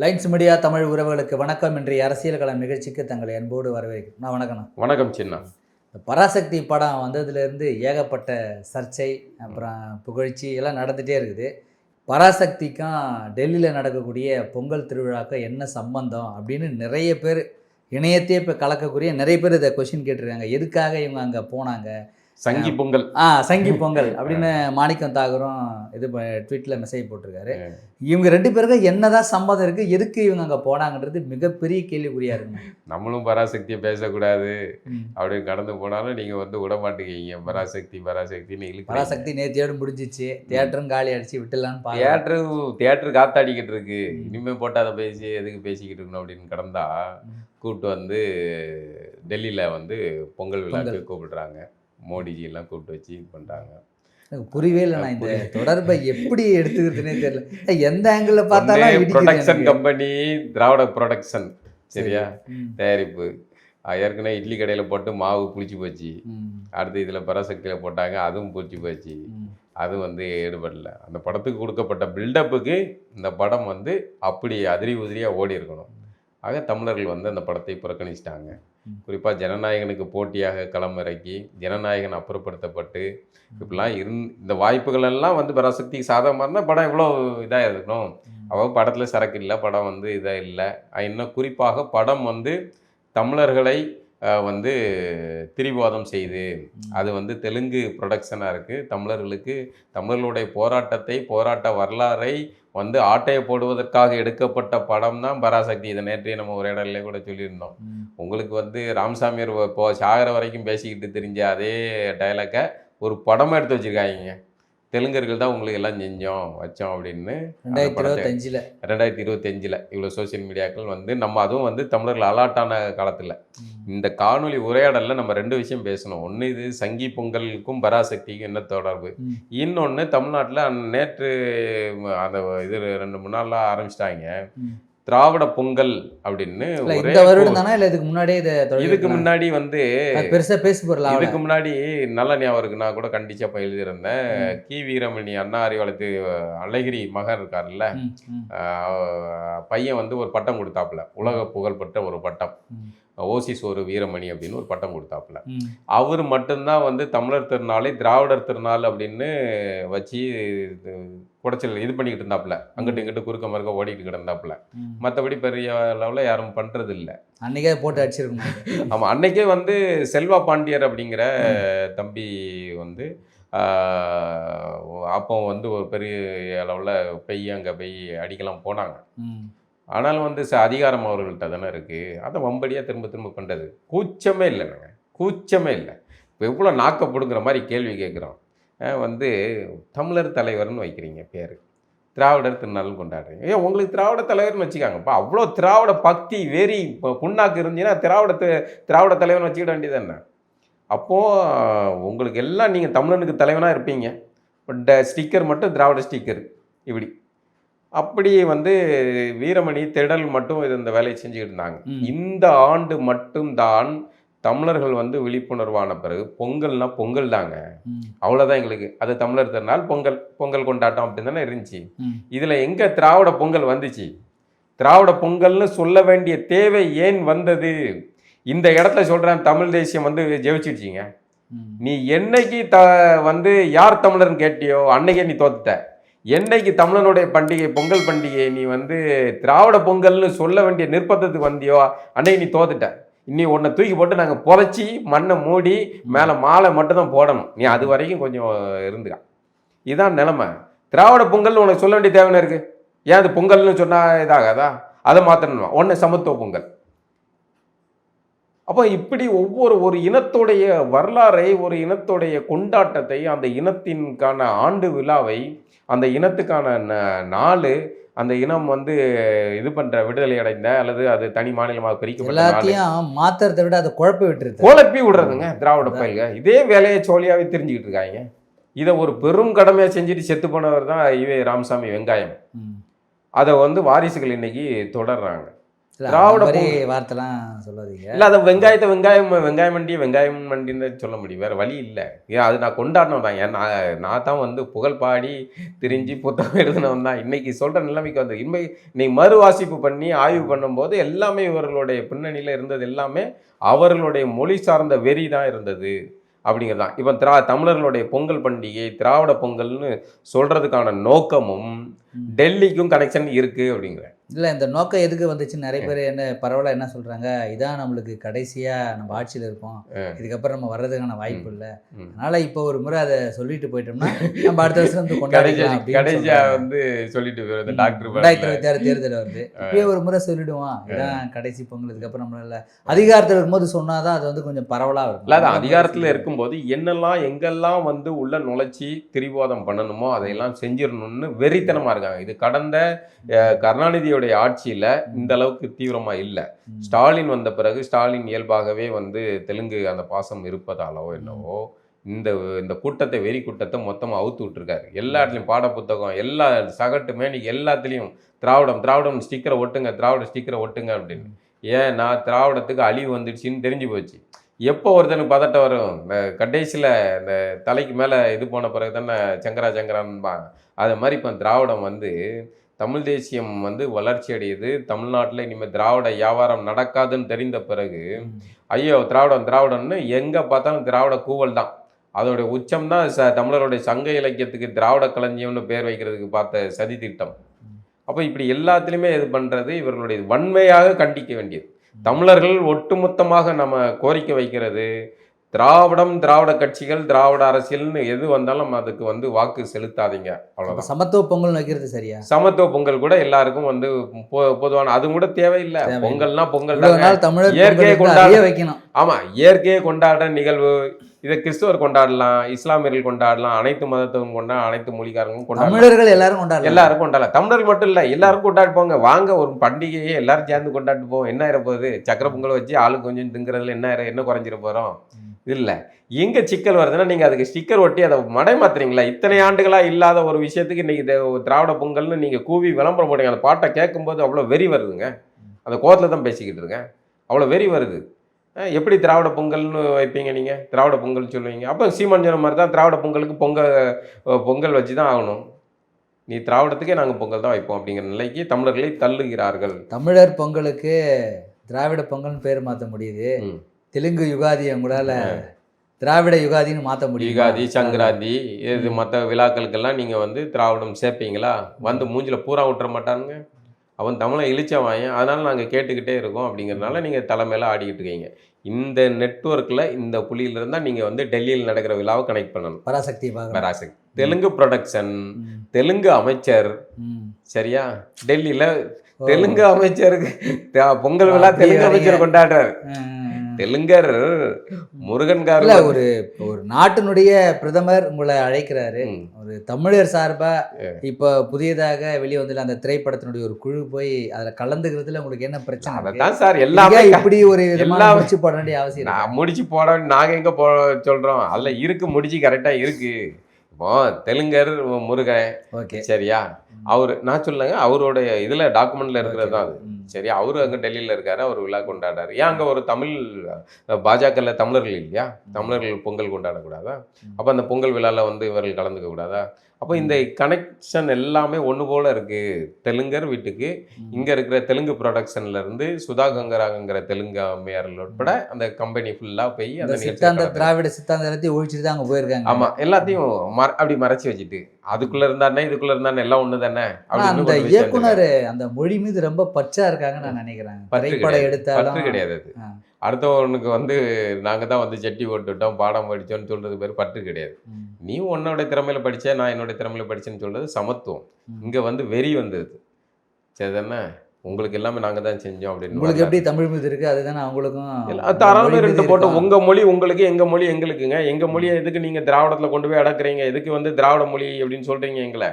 Lines media Tamil உறவுகளுக்கு வணக்கம். இன்றைய அரசியல் களம் நிகழ்ச்சிக்கு தங்களை அன்போடு வரவேற்கிறேன். நான் வணக்கம். வணக்கம் சின்ன. இந்த பராசக்தி படம் வந்ததுலேருந்து ஏகப்பட்ட சர்ச்சை, அப்புறம் புகழ்ச்சி எல்லாம் நடந்துகிட்டே இருக்குது. பராசக்திக்கும் டெல்லியில் நடக்கக்கூடிய பொங்கல் திருவிழாக்கும் என்ன சம்பந்தம் அப்படின்னு நிறைய பேர் இணையத்தையே இப்போ கலக்கக்கூடிய நிறைய பேர் இதை கொஷின் கேட்டிருக்காங்க. எதுக்காக இவங்க அங்கே போனாங்க? சங்கி பொங்கல் சங்கி பொங்கல் அப்படின்னு மாணிக்கம் தாகரும் இது ட்வீட்டில் மெசேஜ் போட்டிருக்காரு. இவங்க ரெண்டு பேருக்கும் என்னதான் சம்மதம் இருக்குது, எதுக்கு இவங்க அங்கே போனாங்கன்றது மிகப்பெரிய கேள்விக்குறியா இருக்குங்க. நம்மளும் பராசக்தியை பேசக்கூடாது அப்படின்னு கடந்து போனாலும் நீங்கள் விட மாட்டேங்க. பராசக்தின்னு இழுக்கு. பராசக்தி நேத்தியோடு முடிஞ்சிச்சு, தியேட்டரும் காலி அடிச்சு விட்டுலான்னு தியேட்டரு காத்தாடிக்கிட்டு இருக்கு. இனிமேல் போட்டு அதை எதுக்கு பேசிக்கிட்டு இருக்கணும் அப்படின்னு கடந்தா கூப்பிட்டு டெல்லியில் பொங்கல் விழாக்கு கூப்பிடுறாங்க. மோடிஜி எல்லாம் கூப்பிட்டு வச்சு இது பண்ணுறாங்க. புரியவே இல்லை. நான் இந்த தொடர்பை எப்படி எடுத்துக்கிறதுனே தெரியல. எந்த ஆங்கிள் பார்த்தாலும் ப்ரொடக்ஷன் கம்பெனி திராவிட ப்ரொடக்ஷன், சரியா, தயாரிப்பு. ஏற்கனவே இட்லி கடையில் போட்டு மாவு புளிச்சு போச்சு. அடுத்து இதில் பராசக்தியில் போட்டாங்க, அதுவும் புளிச்சு போச்சு. அது ஈடுபடல. அந்த படத்துக்கு கொடுக்கப்பட்ட பில்டப்புக்கு இந்த படம் அப்படி அதிரி உதிரியாக ஓடி இருக்கணும். ஆக தமிழர்கள் அந்த படத்தை புறக்கணிச்சிட்டாங்க. குறிப்பாக ஜனநாயகனுக்கு போட்டியாக களமிறக்கி ஜனநாயகன் அப்புறப்படுத்தப்பட்டு இப்படிலாம் இந்த வாய்ப்புகள் எல்லாம் பராசக்திக்கு சாதகமாக இருந்தால் படம் எவ்வளோ இதாக இருக்கணும். அவள் படத்தில் சரக்கு இல்லை, படம் இதாக இல்லை. இன்னும் குறிப்பாக படம் தமிழர்களை திரிவாதம் செய்து அது தெலுங்கு ப்ரொடக்ஷனாக இருக்குது. தமிழர்களுடைய போராட்ட வரலாறை ஆட்டையை போடுவதற்காக எடுக்கப்பட்ட படம் தான் பராசக்தி. இதை நேற்றைய நம்ம உரையாடலே கூட சொல்லியிருந்தோம். உங்களுக்கு ராமசாமியார் இப்போ சாகர வரைக்கும் பேசிக்கிட்டு தெரிஞ்ச அதே டைலாக்கை ஒரு படமாக எடுத்து வச்சுருக்காங்க. தெலுங்கர்கள் தான் உங்களுக்கு எல்லாம் வச்சோம் அப்படின்னு 2025 இவ்வளோ சோசியல் மீடியாக்கள் நம்ம அதுவும் தமிழர்கள் அலாட்டான காலத்தில் இந்த காணொலி உரையாடலில் நம்ம ரெண்டு விஷயம் பேசணும். ஒன்று, இது சங்கி பொங்கலுக்கும் பராசக்திக்கும் என்ன தொடர்பு. இன்னொன்று, தமிழ்நாட்டில் நேற்று அந்த இது 2-3 நாளாக ஆரம்பிச்சிட்டாங்க திராவிட பொங்கல் அப்படின்னு. இதுக்கு முன்னாடி பெருசா பேச போறல. இதுக்கு முன்னாடி நல்ல ஞாபகம் இருக்கு, நான் கூட கண்டிச்சப்ப எழுதியிருந்தேன். கி வீரமணி அண்ணா அறிவாலயத்து அழகிரி மகன் இருக்காருல்ல, பையன் ஒரு பட்டம் கொடுத்தாப்புல, உலக புகழ்பெற்ற ஒரு பட்டம், ஓசிஸ் ஒரு வீரமணி அப்படின்னு ஒரு பட்டம் கொடுத்தாப்புல. அவர் மட்டும்தான் தமிழர் திருநாளை திராவிடர் திருநாள் அப்படின்னு வச்சு குடைச்சல் இது பண்ணிக்கிட்டு இருந்தாப்புல. அங்கிட்டு இங்கிட்டு குறுக்க மறுக்க ஓடிக்கிட்டு கிடந்தாப்புல. மற்றபடி பெரிய லெவலில் யாரும் பண்ணுறது இல்லை. அன்னைக்கே போட்டு அடிச்சிருக்கணும். ஆமாம், அன்னைக்கே செல்வா பாண்டியர் அப்படிங்கிற தம்பி அப்போ ஒரு பெரிய அளவில் அங்கே போய் அடிக்கலாம் போனாங்க. ஆனாலும் அதிகாரம் அவர்கள்ட்ட தானே இருக்குது. அதை வம்படியாக திரும்ப திரும்ப பண்ணுறது கூச்சமே இல்லைங்க, கூச்சமே இல்லை. இப்போ எவ்வளோ நாக்கப்படுங்கிற மாதிரி கேள்வி கேட்குறோம். தமிழர் தலைவர்னு வைக்கிறீங்க பேர், திராவிடர் திருநாள்னு கொண்டாடுறீங்க. உங்களுக்கு திராவிட தலைவர்னு வச்சுக்காங்கப்பா. அவ்வளோ திராவிட பக்தி வெறி புண்ணாக்கு இருந்துச்சுன்னா திராவிட தலைவர்னு வச்சுக்கிட வேண்டியது என்ன? அப்போது உங்களுக்கு எல்லாம் நீங்கள் தமிழனுக்கு தலைவனாக இருப்பீங்க. பட் ஸ்டிக்கர் மட்டும் திராவிட ஸ்டிக்கர் இப்படி அப்படி வீரமணி திடல் மட்டும் இந்த வேலையை செஞ்சுக்கிட்டு இருந்தாங்க. இந்த ஆண்டு மட்டும்தான் தமிழர்கள் விழிப்புணர்வான பிறகு பொங்கல்னா பொங்கல் தாங்க, அவ்வளோதான் எங்களுக்கு, அது தமிழர் திருநாள், பொங்கல் கொண்டாட்டம் அப்படின்னு தானே இருந்துச்சு. இதில் எங்கே திராவிட பொங்கல் வந்துச்சு? திராவிட பொங்கல்னு சொல்ல வேண்டிய தேவை ஏன் வந்தது? இந்த இடத்துல சொல்கிறேன், தமிழ் தேசியம் ஜெயிச்சிடுச்சிங்க. நீ என்னைக்கு யார் தமிழர்னு கேட்டியோ அன்னைக்கே நீ தோத்துட்ட. என்னைக்கு தமிழனுடைய பண்டிகை பொங்கல் பண்டிகை நீ திராவிட பொங்கல்னு சொல்ல வேண்டிய நிர்பந்தத்துக்கு வந்தியோ அன்னைக்கு நீ தோத்துட்ட. இன்னி உன்னை தூக்கி போட்டு நாங்கள் புதைச்சி மண்ணை மூடி மேலே மாலை மட்டும்தான் போடணும். நீ அது வரைக்கும் கொஞ்சம் இருந்துக்கா. இதுதான் நிலைமை. திராவிட பொங்கல்னு உனக்கு சொல்ல வேண்டிய தேவைன்னு இருக்குது. ஏன் அது பொங்கல்னு சொன்னால் இதாகாதா? அதை மாற்றணுமா? ஒன்று சமத்துவ பொங்கல். அப்போ இப்படி ஒரு இனத்துடைய வரலாறை, ஒரு இனத்துடைய கொண்டாட்டத்தை, அந்த இனத்தின்கான ஆண்டு விழாவை, அந்த இனத்துக்கான நாள், அந்த இனம் இது பண்ற விடுதலை அடைந்த அல்லது அது தனி மாநிலமாக பிரிக்கப்பட்ட எல்லாத்தையும் மாத்திரத்தை விட அதை குழப்பி விடுறதுங்க திராவிட பயல்க. இதே வேலையை சோழியாவே தெரிஞ்சுக்கிட்டு இருக்காங்க. இதை ஒரு பெரும் கடமையாக செஞ்சுட்டு செத்து போனவர் தான் ராமசாமி வெங்காயம். அதை வாரிசுகள் இன்னைக்கு தொடர்றாங்க. திராவிட வார்த்தைலாம் சொல்லாதீங்க. இல்லை, அதை வெங்காயம் மண்டின்னு சொல்ல முடியும், வேற வழி இல்லை. ஏன் அது நான் கொண்டாடினோம் தான். ஏன் நான் தான் வந்து புகழ் பாடி திரிஞ்சு புத்தகம் எழுதினவன் தான். இன்னைக்கு சொல்ற நிலைமைக்கு வந்து இன்னைக்கு மறுவாசிப்பு பண்ணி ஆய்வு பண்ணும்போது எல்லாமே இவர்களுடைய பின்னணியில் இருந்தது எல்லாமே அவர்களுடைய மொழி சார்ந்த வெறி தான் இருந்தது அப்படிங்கிறது தான். இப்போ தமிழர்களுடைய பொங்கல் பண்டிகை திராவிட பொங்கல்னு சொல்றதுக்கான நோக்கமும் டெல்லிக்கும் கனெக்ஷன் இருக்கு அப்படிங்கிற. இல்லை, இந்த நோக்கம் எதுக்கு வந்துச்சு? நிறைய பேர் என்ன பரவாயில்ல என்ன சொல்கிறாங்க, இதான் நம்மளுக்கு கடைசியாக நம்ம ஆட்சியில் இருப்போம், இதுக்கப்புறம் நம்ம வர்றதுக்கான வாய்ப்பு இல்லை, அதனால் இப்போ ஒரு முறை அதை சொல்லிட்டு போயிட்டோம்னா நம்ம அடுத்த வருஷம் வந்து கொண்டாடிக்கலாம். கடைசியாக வந்து சொல்லிட்டு டாக்டர் 2026 தேர்தல் வருது, இப்பயே ஒரு முறை சொல்லிடுவோம் இதான் கடைசி பொங்கல், இதுக்கப்புறம் நம்மளால அதிகாரத்தில் இருக்கும்போது சொன்னால் தான் அது வந்து கொஞ்சம் பரவலாக இருக்கும். இல்லை, அது அதிகாரத்தில் இருக்கும்போது என்னெல்லாம் எங்கெல்லாம் வந்து உள்ள நுழைச்சி திரிவாதம் பண்ணணுமோ அதையெல்லாம் செஞ்சிடணும்னு வெறித்தனமாக இருக்காங்க. இது கடந்த கருணாநிதியோடைய ஆட்சியில இந்த அளவுக்கு தீவிரமா இல்லை. ஸ்டாலின் வந்த பிறகு ஸ்டாலின் இயல்பாகவே வந்து தெலுங்கு அந்த பாசம் இருப்பதாலோ என்னவோ இந்த கூட்டத்தை வெறி கூட்டத்தை மொத்தமாக அவுத்து விட்டுருக்காரு. எல்லா இடத்துலையும் பாட புத்தகம் எல்லா சகட்டு மேனிக்கு எல்லாத்துலேயும் திராவிடம் ஸ்டிக்கரை ஒட்டுங்க, திராவிட ஸ்டிக்கரை ஒட்டுங்க அப்படின்னு. ஏன்னா திராவிடத்துக்கு அழிவு வந்துடுச்சின்னு தெரிஞ்சு போச்சு. எப்போ ஒருத்தனுக்கு பதட்டம் வரும்? இந்த கடைசியில் இந்த தலைக்கு மேலே இது போன பிறகு தானே சங்கரான்பாங்க. அது மாதிரி இப்போ திராவிடம் வந்து தமிழ் தேசியம் வந்து வளர்ச்சி அடையுது, தமிழ்நாட்டில் இனிமேல் திராவிட வியாபாரம் நடக்காதுன்னு தெரிந்த பிறகு ஐயோ திராவிடம்னு எங்கே பார்த்தாலும் திராவிட கூவல் தான். அதோடைய உச்சம் தான் தமிழருடைய சங்க இலக்கியத்துக்கு திராவிட களஞ்சியம்னு பேர் வைக்கிறதுக்கு பார்த்த சதி திட்டம். அப்போ இப்படி எல்லாத்துலேயுமே இது பண்ணுறது இவர்களுடைய வன்மையாக கண்டிக்க வேண்டியது. தமிழர்கள் ஒட்டுமொத்தமாக நம்ம கோரிக்கை வைக்கிறது திராவிட கட்சிகள் திராவிட அரசியல்னு எது வந்தாலும் நம்ம அதுக்கு வந்து வாக்கு செலுத்தாதீங்க, அவ்வளோதான். சமத்துவ பொங்கல் வைக்கிறது சரியா? சமத்துவ பொங்கல் கூட எல்லாருக்கும் வந்து பொதுவான அது கூட தேவையில்லை. பொங்கல்னா பொங்கல் தான், இயற்கையை கொண்டாட வைக்கணும். ஆமா, இயற்கையை கொண்டாடுற நிகழ்வு. இதை கிறிஸ்துவர் கொண்டாடலாம், இஸ்லாமியர்கள் கொண்டாடலாம், அனைத்து மதத்துக்கும் கொண்டாட, அனைத்து மொழிக்காரங்களும் கொண்டாடலாம், தமிழர்கள் எல்லாரும் கொண்டாடலாம். தமிழர்கள் மட்டும் இல்லை, எல்லாரும் கொண்டாடி போங்க. வாங்க ஒரு பண்டிகையை எல்லாரும் சேர்ந்து கொண்டாட்டு போவோம். என்ன ஆயிர போகுது? சக்கரை பொங்கல் வச்சு ஆளுக்கு கொஞ்சம் திங்கிறதுல என்ன குறைஞ்சிட போகிறோம்? இல்லை. எங்கே சிக்கல் வருதுன்னா நீங்கள் அதுக்கு ஸ்டிக்கர் ஒட்டி அதை மடைமாத்துறீங்களா? இத்தனை ஆண்டுகளாக இல்லாத ஒரு விஷயத்துக்கு இன்றைக்கி திராவிட பொங்கல்னு நீங்கள் கூவி விளம்பரம் போடுங்க. அந்த பாட்டை கேட்கும்போது அவ்வளோ வெறி வருதுங்க. அந்த கோவத்தில் தான் பேசிக்கிட்டு இருக்கேன், அவ்வளோ வெறி வருது. எப்படி திராவிட பொங்கல்னு வைப்பீங்க நீங்கள்? திராவிட பொங்கல் சொல்லுவீங்க. அப்போ சீமான் சொன்ன மாதிரி தான் திராவிட பொங்கலுக்கு பொங்கல் வச்சு தான் ஆகணும். நீ திராவிடத்துக்கே நாங்கள் பொங்கல் தான் வைப்போம் அப்படிங்கிற நிலைக்கு தமிழர்களை தள்ளுகிறார்கள். தமிழர் பொங்கலுக்கு திராவிட பொங்கல்னு பேர் மாற்ற முடியுது, தெலுங்கு யுகாதியை உங்களால் திராவிட யுகாதின்னு மாற்ற முடியும். யுகாதி, சங்கராந்தி, இது மற்ற விழாக்களுக்கெல்லாம் நீங்கள் வந்து திராவிடம் சேர்ப்பீங்களா? வந்து மூஞ்சில் பூரா விட்டுற மாட்டானுங்க. அவன் தமிழை இழிச்சவாயன், அதனால் நாங்கள் கேட்டுக்கிட்டே இருக்கோம் அப்படிங்கிறதுனால நீங்கள் தலைமையில் ஆடிக்கிட்டு இருக்கீங்க. இந்த நெட்வொர்க்கில் இந்த புள்ளியில் இருந்தால் நீங்கள் வந்து டெல்லியில் நடக்கிற விழாவை கனெக்ட் பண்ணணும். பராசக்தி தெலுங்கு ப்ரொடக்ஷன், தெலுங்கு அமைச்சர், சரியா? டெல்லியில் தெலுங்கு அமைச்சருக்கு பொங்கல் விழா தெலுங்கு அமைச்சர் கொண்டாடுறாரு. தெலுங்கர் முருகன்கார ஒரு நாட்டினுடைய பிரதமர் உங்களை அழைக்கிறாரு, ஒரு தமிழர் சார்பா இப்ப புதியதாக வெளியே வந்து அந்த திரைப்படத்தினுடைய ஒரு குழு போய் அதுல கலந்துக்கிறதுல உங்களுக்கு என்ன பிரச்சனை? அதான் சார், எல்லாமே இப்படி ஒரு எல்லாம் முடிச்சு போட வேண்டிய அவசியம். முடிச்சு போட நாங்க எங்க சொல்றோம், அதுல இருக்கு, முடிச்சு கரெக்டா இருக்கு. இப்போ தெலுங்கர் முருகன், ஓகே சரியா? அவரு நான் சொல்லுங்க, அவருடைய இதுல டாக்குமெண்ட்ல இருக்கிறது தான் அது, சரியா? அவரு அங்க டெல்லியில இருக்காரு, அவர் விழா கொண்டாடுறாரு. ஏன் அங்க ஒரு தமிழ் பாஜகல தமிழர்கள் இல்லையா? தமிழர்கள் பொங்கல் கொண்டாடக்கூடாதா? அப்ப அந்த பொங்கல் விழால வந்து இவர்கள் கலந்துக்க கூடாதா? அப்போ இந்த கனெக்ஷன் எல்லாமே ஒன்று போல இருக்கு. தெலுங்கர் வீட்டுக்கு இங்க இருக்கிற தெலுங்கு ப்ரொடக்ஷன்ல இருந்து சுதா கங்கராங்கிற தெலுங்கு அம்மையார்கள் உட்பட அந்த கம்பெனி ஃபுல்லா போய் அந்த திராவிட சித்தாந்தத்தை ஒழிச்சுட்டு தான் அங்க போயிருக்காங்க. ஆமா, எல்லாத்தையும் அப்படி மறைச்சு வச்சுட்டு அதுக்குள்ள இருந்தானே இதுக்குள்ள இருந்தானே எல்லாம் ஒண்ணு தானே. அந்த இயக்குனர் அந்த மொழி மீது ரொம்ப பச்சா இருக்காங்க நான் நினைக்கிறேன். திரைப்படம் எடுத்தாலும் கிடையாது அது. அடுத்தவனுக்கு வந்து நாங்கள் தான் வந்து செட்டி போட்டுவிட்டோம், பாடம் படித்தோன்னு சொல்கிறது பேர் பற்று கிடையாது. நீ உன்னோட திறமையில படித்த, நான் என்னோட திறமையில படித்தேன்னு சொல்கிறது சமத்துவம். இங்கே வந்து வெறி வந்தது, சரி தானே? உங்களுக்கு எல்லாமே நாங்கள் தான் செஞ்சோம் அப்படின்னு. உங்களுக்கு எப்படி தமிழ் மீது இருக்குது அதுதானே அவங்களுக்கும். தாராளமாக ரெண்டு போட்டோம். உங்கள் மொழி உங்களுக்கு, எங்கள் மொழி எங்களுக்குங்க. எங்கள் மொழியை எதுக்கு நீங்கள் திராவிடத்தில் கொண்டு போய் அடக்குறீங்க? எதுக்கு வந்து திராவிட மொழி அப்படின்னு சொல்கிறீங்க எங்களை?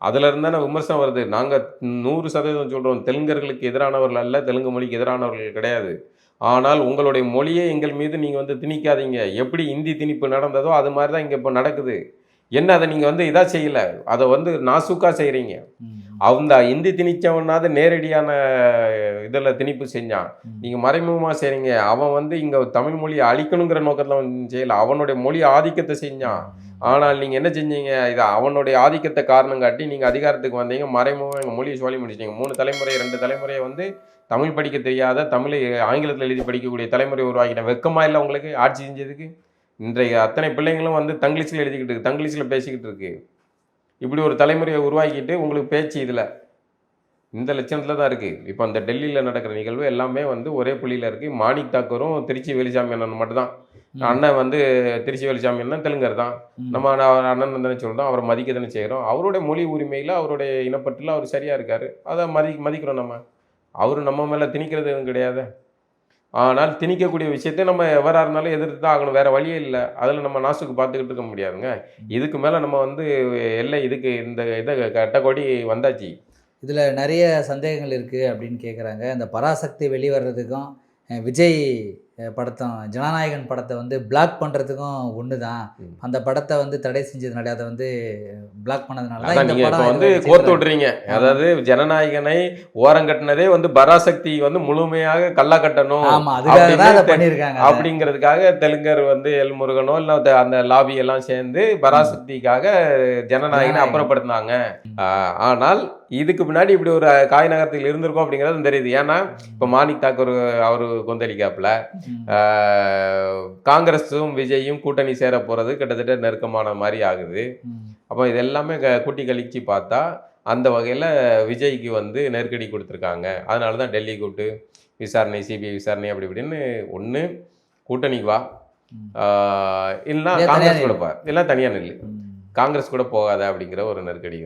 அதில் இருந்தானே விமர்சனம் வருது. நாங்கள் 100% சொல்கிறோம், தெலுங்கர்களுக்கு எதிரானவர்கள் அல்ல, தெலுங்கு மொழிக்கு எதிரானவர்கள் கிடையாது. ஆனால் உங்களுடைய மொழியை எங்கள் மீது நீங்கள் வந்து திணிக்காதீங்க. எப்படி இந்தி திணிப்பு நடந்ததோ அது மாதிரி தான் இங்கே இப்போ நடக்குது. என்ன அதை நீங்கள் வந்து இதாக செய்யலை, அதை வந்து நாசூக்காக செய்கிறீங்க. அந்த இந்தி திணிச்சவனாவது நேரடியான இதில் திணிப்பு செஞ்சான். நீங்கள் மறைமுகமாக செய்கிறீங்க. அவன் வந்து இங்கே தமிழ் மொழியை அழிக்கணுங்கிற நோக்கத்தில் அவன் செய்யலை, அவனுடைய மொழி ஆதிக்கத்தை செஞ்சான். ஆனால் நீங்கள் என்ன செஞ்சீங்க, இதை அவனுடைய ஆதிக்கத்தை காரணம் காட்டி நீங்கள் அதிகாரத்துக்கு வந்தீங்க, மறைமுகம் எங்கள் மொழியை சொல்லி முடிச்சிட்டீங்க. 3 தலைமுறை 2 தலைமுறையை வந்து தமிழ் படிக்க தெரியாத, தமிழை ஆங்கிலத்தில் எழுதி படிக்கக்கூடிய தலைமுறை உருவாக்கிட்டேன். வெக்கமாக இல்லை உங்களுக்கு ஆட்சி செஞ்சதுக்கு? இன்றைய அத்தனை பிள்ளைங்களும் வந்து தங்கிலீஷில் எழுதிக்கிட்டு இருக்கு, தங்கிலீஷில் பேசிக்கிட்டு இருக்கு. இப்படி ஒரு தலைமுறையை உருவாக்கிட்டு உங்களுக்கு பேச்சு இதில் இந்த லட்சணத்தில் தான் இருக்குது. இப்போ அந்த டெல்லியில் நடக்கிற நிகழ்வு எல்லாமே வந்து ஒரே புள்ளியில் இருக்குது. மாணிக் தாக்கூரும் திருச்சி வேலுசாமி அண்ணன் மட்டும்தான். அண்ணன் வந்து திருச்சி வேலுசாமி அண்ணன் தெலுங்கர் தான். நம்ம அண்ணன் தானே சொல்கிறோம், அவரை மதிக்க தானே செய்கிறோம். அவருடைய மொழி உரிமையில் அவருடைய இனப்பற்றில் அவர் சரியாக இருக்கார், அதை மதிக்கிறோம். அவர் நம்ம மேலே திணிக்கிறது எதுவும் கிடையாது. ஆனால் திணிக்கக்கூடிய விஷயத்தை நம்ம எவராக இருந்தாலும் எதிர்த்து தான் ஆகணும், வேறு வழியே இல்லை. அதில் நம்ம நாசுக்கு பார்த்துக்கிட்டு இருக்க முடியாதுங்க. இதுக்கு மேலே நம்ம வந்து எல்லை இதுக்கு இந்த இதை கட்டக்கொடி வந்தாச்சு. இதில் நிறைய சந்தேகங்கள் இருக்குது அப்படின்னு கேட்குறாங்க. இந்த பராசக்தி வெளிவர்றதுக்கும் விஜய் படத்தும் ஜனநாயகன் படத்தை வந்து பிளாக் பண்ணுறதுக்கும் ஒன்று தான். அந்த படத்தை வந்து தடை செஞ்சதுனால அதை வந்து பிளாக் பண்ணதுனால தான் இந்த படம் வந்து கோர்த்து விட்றீங்க. அதாவது ஜனநாயகனை ஓரங்கட்டினதே வந்து பராசக்தி வந்து முழுமையாக கல்லா கட்டணும் அப்படிங்கிறதுக்காக தெலுங்கர் வந்து எல் முருகனோ இல்லை அந்த லாபி எல்லாம் சேர்ந்து பராசக்திக்காக ஜனநாயகனை அப்புறப்படுத்தினாங்க. ஆனால் இதுக்கு முன்னாடி இப்படி ஒரு காய் நகரத்தில் இருந்திருக்கும் அப்படிங்கிறது தெரியுது. ஏன்னா இப்போ மாணிக் தாக்கூர் அவரு கொந்தளிக்காப்புல காங்கிரஸும் விஜயும் கூட்டணி சேர போகிறது கிட்டத்தட்ட நெருக்கமான மாதிரி ஆகுது. அப்போ இது எல்லாமே கூட்டி கழிச்சு பார்த்தா அந்த வகையில் விஜய்க்கு வந்து நெருக்கடி கொடுத்துருக்காங்க. அதனால தான் டெல்லி கூப்பிட்டு விசாரணை, சிபிஐ விசாரணை அப்படி இப்படின்னு ஒன்று கூட்டணிக்கு வா, இல்லைன்னா காங்கிரஸ் கூட போ, இல்லை தனியாக நில்லு, காங்கிரஸ் கூட போகாத அப்படிங்கிற ஒரு நெருக்கடி.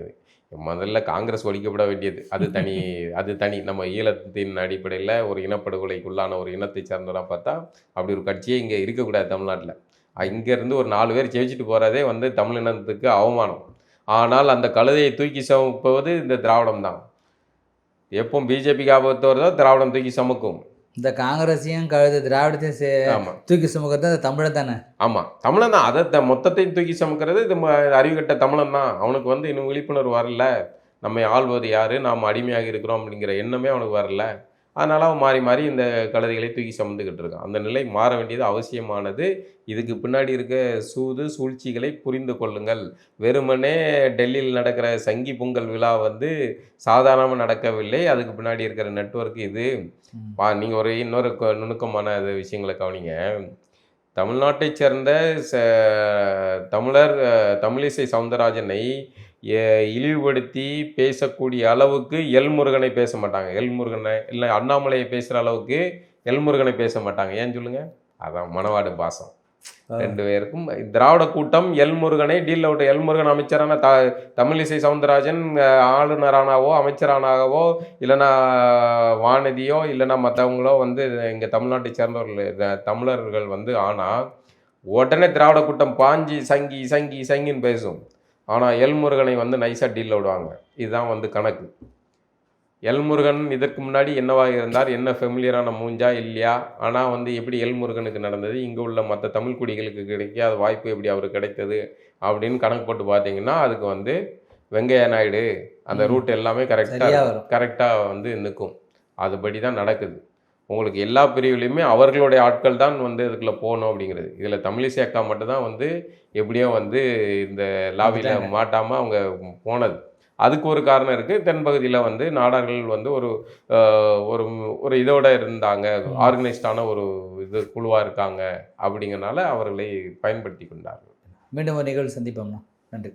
முதல்ல காங்கிரஸ் ஒழிக்கப்பட வேண்டியது அது தனி. நம்ம ஈழத்தின் அடிப்படையில் ஒரு இனப்படுகொலைக்குள்ளான ஒரு இனத்தை சார்ந்தவராக பார்த்தா அப்படி ஒரு கட்சியே இங்கே இருக்கக்கூடாது தமிழ்நாட்டில். இங்கேருந்து ஒரு 4 பேர் ஜெயிச்சுட்டு போகிறதே வந்து தமிழ் இனத்துக்கு அவமானம். ஆனால் அந்த கழுதையை தூக்கி சுமப்பது இந்த திராவிடம் தான். எப்போ பிஜேபிக்கு ஆபத்து வருதோ திராவிடம் தூக்கி சுமக்கும். இந்த காங்கிரஸையும் திராவிடத்தையும் தூக்கி சுமக்கிறது தமிழன் தானே? ஆமாம், தமிழன் தான். அதை மொத்தத்தையும் தூக்கி சுமக்கிறது இது அறிவுகட்ட தமிழன் தான். அவனுக்கு வந்து இன்னும் விழிப்புணர்வு வரல, நம்மை ஆள்வது யார், நாம் அடிமையாக இருக்கிறோம் அப்படிங்கிற எண்ணமே அவனுக்கு வரல. அதனால் அவன் மாறி மாறி இந்த கழுதைகளை தூக்கி சுமந்துக்கிட்டு இருக்கான். அந்த நிலை மாற வேண்டியது அவசியமானது. இதுக்கு பின்னாடி இருக்க சூழ்ச்சிகளை புரிந்து கொள்ளுங்கள். வெறுமனே டெல்லியில் நடக்கிற சங்கி பொங்கல் விழா வந்து சாதாரணமாக நடக்கவில்லை. அதுக்கு பின்னாடி இருக்கிற நெட்வொர்க் இது. நீங்கள் ஒரு இன்னொரு நுணுக்கமான விஷயங்களை கவனிங்க. தமிழ்நாட்டைச் சேர்ந்த தமிழிசை சவுந்தரராஜனை இழிவுபடுத்தி பேசக்கூடிய அளவுக்கு எல்முருகனை பேச மாட்டாங்க. எல்முருகனை இல்லை அண்ணாமலையை பேசுகிற அளவுக்கு எல்முருகனை பேச மாட்டாங்க. ஏன் சொல்லுங்க? அதான் மணவாடு பாசம். 2 பேருக்கும் திராவிட கூட்டம் எல்முருகனை டீல் அவுட். எல்முருகன் அமைச்சரான தமிழிசை சவுந்தரராஜன் ஆளுநரானாவோ அமைச்சரானாகவோ இல்லைன்னா வானதியோ இல்லைன்னா மற்றவங்களோ வந்து இங்கே தமிழ்நாட்டை சேர்ந்தவர்கள் தமிழர்கள் வந்து ஆனால் உடனே திராவிட கூட்டம் பாஞ்சி சங்கி சங்கி சங்கின்னு பேசும். ஆனால் எல்முருகனை வந்து நைஸாக டீல் விடுவாங்க. இதுதான் வந்து கணக்கு. எல்முருகன் இதற்கு முன்னாடி என்னவாக இருந்தார், என்ன ஃபெமிலியரான மூஞ்சா இல்லையா, ஆனால் வந்து எப்படி எல்முருகனுக்கு நடந்தது, இங்கே உள்ள மற்ற தமிழ் குடிகளுக்கு கிடைக்காத வாய்ப்பு எப்படி அவருக்கு கிடைத்தது அப்படின்னு கணக்கு போட்டு பார்த்தீங்கன்னா அதுக்கு வந்து வெங்கையா நாயுடு அந்த ரூட் எல்லாமே கரெக்டாக வந்து நிற்கும். அதுபடி தான் நடக்குது. உங்களுக்கு எல்லா பிரிவுலையுமே அவர்களுடைய ஆட்கள் தான் வந்து இதுக்குள்ளே போகணும் அப்படிங்கிறது. இதில் தமிழிசை அக்கா மட்டும்தான் வந்து எப்படியோ வந்து இந்த லாபியில் மாட்டாமல் அவங்க போனது. அதுக்கு ஒரு காரணம் இருக்குது. தென்பகுதியில் வந்து நாடார்கள் வந்து ஒரு ஒரு இதோட இருந்தாங்க, ஆர்கனைஸ்டான ஒரு குழுவாக இருக்காங்க. அப்படிங்கிறனால அவர்களை பயன்படுத்தி கொண்டார்கள். மீண்டும் ஒரு நிகழ்வு சந்திப்போம்னா. நன்றி.